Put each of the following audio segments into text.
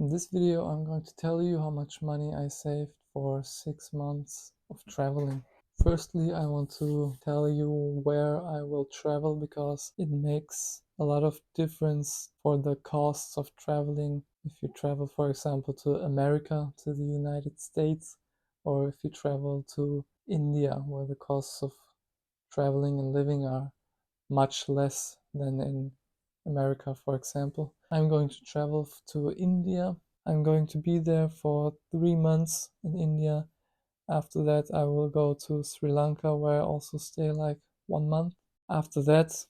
In this video, I'm going to tell you how much money I saved for 6 months of traveling. Firstly, I want to tell you where I will travel because it makes a lot of difference for the costs of traveling. If you travel, for example, to America, to the United States, or if you travel to India, where the costs of traveling and living are much less than in America, for example. I'm going to travel to India. I'm going to be there for 3 months in India. After that, I will go to Sri Lanka, where I also stay like 1 month. After that,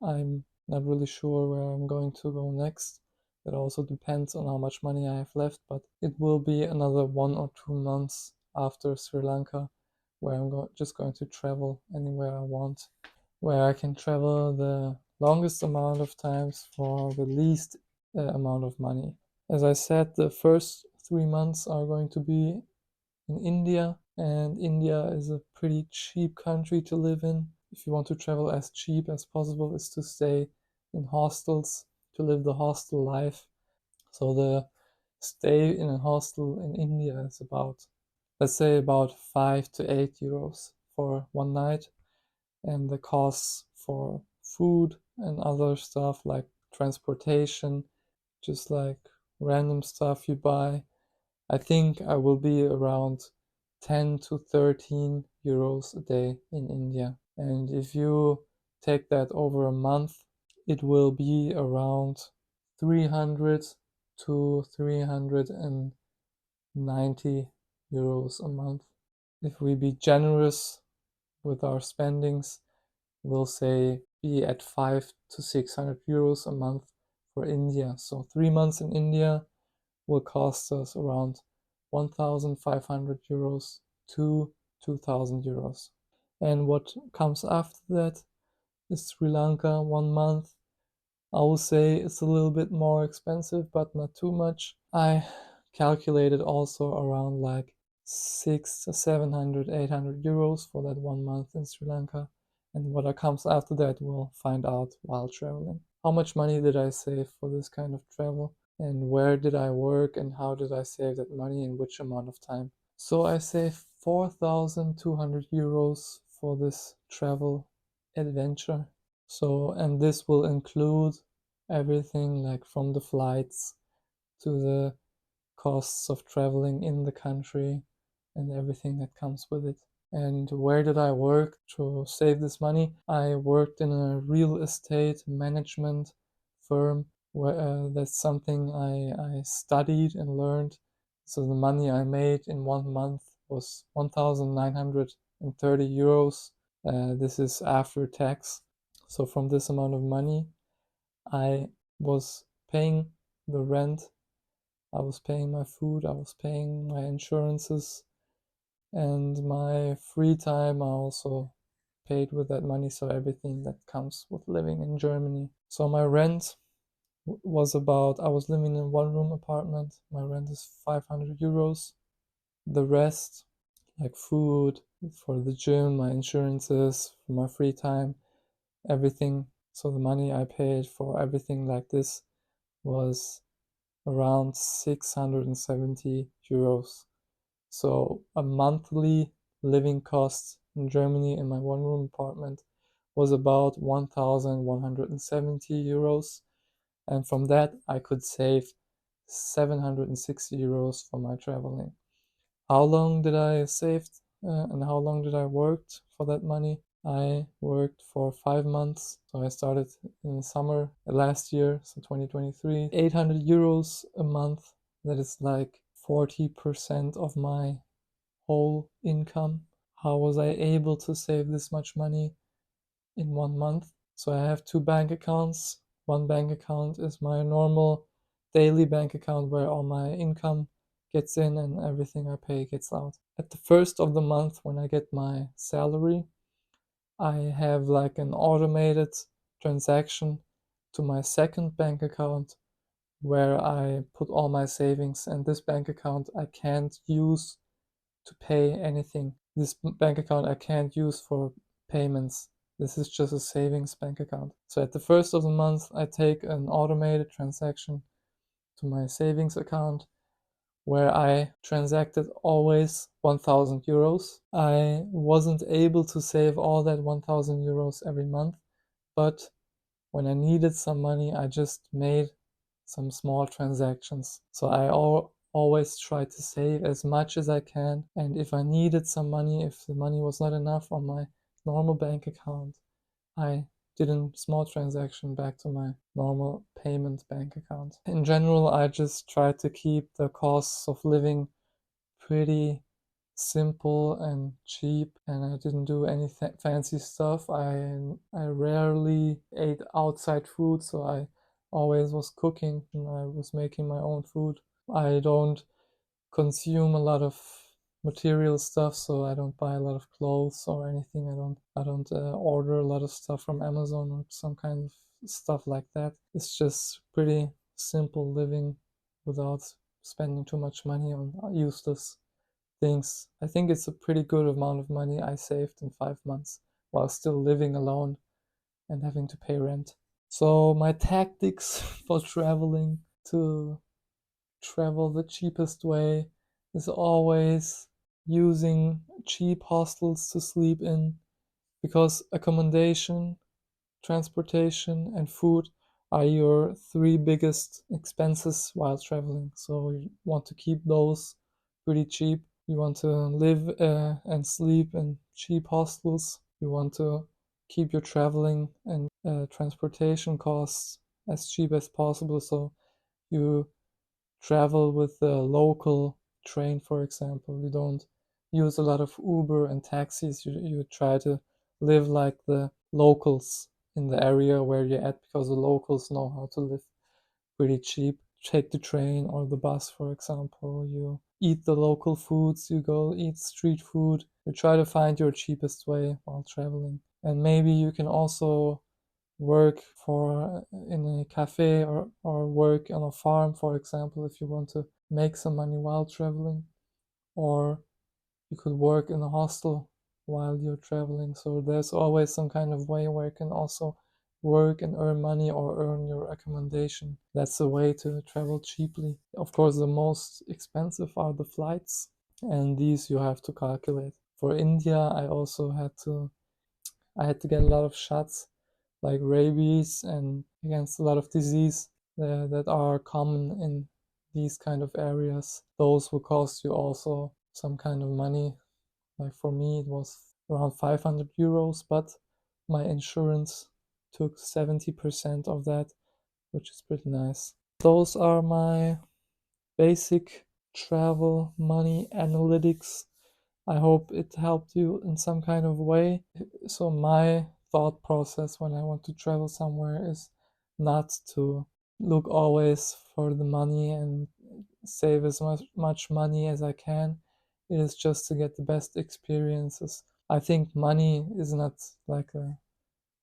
I'm not really sure where I'm going to go next. It also depends on how much money I have left, but it will be another 1 or 2 months after Sri Lanka, where I'm just going to travel anywhere I want, where I can travel the longest amount of times for the least amount of money. As I said, the first 3 months are going to be in India, and India is a pretty cheap country to live in. If you want to travel as cheap as possible, is to stay in hostels, to live the hostel life. So the stay in a hostel in India is about, let's say, about 5 to 8 euros for one night, and the costs for food and other stuff like transportation, just like random stuff you buy, I think I will be around 10 to 13 euros a day in India. And if you take that over a month, it will be around 300 to 390 euros a month. If we be generous with our spendings, we'll say be at 5 to 600 euros a month for India. So 3 months in India will cost us around 1,500 euros to 2,000 euros. And what comes after that is Sri Lanka, 1 month. I will say it's a little bit more expensive, but not too much. I calculated also around like 600, 700, 800 euros for that 1 month in Sri Lanka. And what comes after that, we'll find out while traveling. How much money did I save for this kind of travel? And where did I work and how did I save that money in which amount of time? So I saved 4,200 euros for this travel adventure. So, and this will include everything like from the flights to the costs of traveling in the country and everything that comes with it. And where did I work to save this money? I worked in a real estate management firm where that's something I studied and learned. So the money I made in 1 month was 1,930 euros. This is after tax. So from this amount of money, I was paying the rent, I was paying my food, I was paying my insurances, and my free time I also paid with that money. So everything that comes with living in Germany. So my rent was about, I was living in a 1-room apartment. My rent is 500 euros. The rest, like food, for the gym, my insurances, for my free time, everything. So the money I paid for everything like this was around 670 euros. So a monthly living cost in Germany in my 1-room apartment was about 1,170 euros. And from that, I could save 760 euros for my traveling. How long did I save and how long did I work for that money? I worked for 5 months. So I started in the summer last year, so 2023. 800 euros a month. That is like 40% of my whole income. How was I able to save this much money in 1 month? So I have 2 bank accounts. One bank account is my normal daily bank account where all my income gets in and everything I pay gets out. At the first of the month, when I get my salary, I have like an automated transaction to my second bank account where I put all my savings, and this bank account I can't use to pay anything. This bank account I can't use for payments. This is just a savings bank account. So at the first of the month, I take an automated transaction to my savings account, where I transacted always 1,000 euros. I wasn't able to save all that 1,000 euros every month, but when I needed some money, I just made some small transactions. So I always try to save as much as I can. And if I needed some money, if the money was not enough on my normal bank account, I did a small transaction back to my normal payment bank account. In general, I just try to keep the costs of living pretty simple and cheap, and I didn't do any fancy stuff. I rarely ate outside food, so I always was cooking and I was making my own food. I don't consume a lot of material stuff, so I don't buy a lot of clothes or anything. I don't order a lot of stuff from Amazon or some kind of stuff like that. It's just pretty simple living without spending too much money on useless things. I think it's a pretty good amount of money I saved in 5 months while still living alone and having to pay rent. So my tactics for traveling, to travel the cheapest way, is always using cheap hostels to sleep in, because accommodation, transportation, and food are your three biggest expenses while traveling. So you want to keep those pretty cheap. You want to live and sleep in cheap hostels. You want to keep your traveling and transportation costs as cheap as possible. So you travel with the local train, for example. You don't use a lot of Uber and taxis. You try to live like the locals in the area where you're at, because the locals know how to live pretty cheap. Take the train or the bus, for example. You eat the local foods, you go eat street food. You try to find your cheapest way while traveling. And maybe you can also work in a cafe, or work on a farm, for example, if you want to make some money while traveling. Or you could work in a hostel while you're traveling. So there's always some kind of way where you can also work and earn money or earn your accommodation. That's a way to travel cheaply. Of course, the most expensive are the flights, and these you have to calculate. For India, I had to get a lot of shots, like rabies and against a lot of disease that are common in these kind of areas. Those will cost you also some kind of money. Like for me, it was around 500 euros, but my insurance took 70% of that, which is pretty nice. Those are my basic travel money analytics. I hope it helped you in some kind of way. So my thought process when I want to travel somewhere is not to look always for the money and save as much money as I can. It is just to get the best experiences. I think money is not like a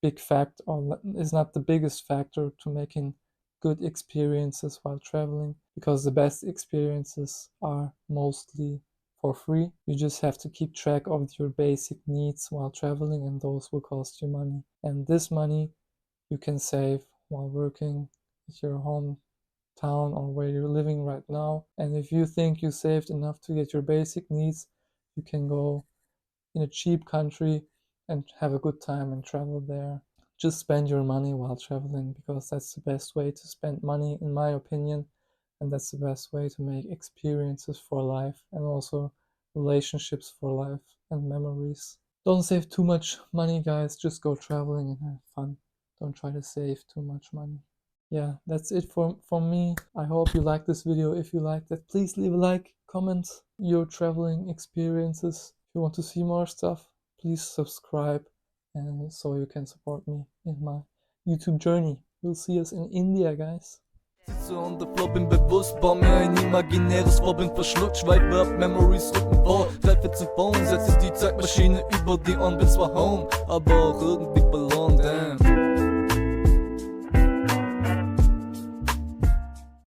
big fact, or is not the biggest factor to making good experiences while traveling, because the best experiences are mostly for free. You just have to keep track of your basic needs while traveling, and those will cost you money. And this money you can save while working at your hometown or where you're living right now. And if you think you saved enough to get your basic needs, you can go in a cheap country and have a good time and travel there. Just spend your money while traveling, because that's the best way to spend money, in my opinion. And that's the best way to make experiences for life, and also relationships for life and memories. Don't save too much money, guys. Just go traveling and have fun. Don't try to save too much money. Yeah, that's it from me. I hope you liked this video. If you liked it, please leave a like, comment your traveling experiences. If you want to see more stuff, please subscribe, and so you can support me in my YouTube journey. We'll see us in India, guys. Sitze on the Floor, bin bewusst, bau mir ein imaginäres Vor, bin verschluckt, schweife ab, Memories rücken vor, greife zum Phone, setze die Zeitmaschine über die Ohren, bin zwar home, aber auch irgendwie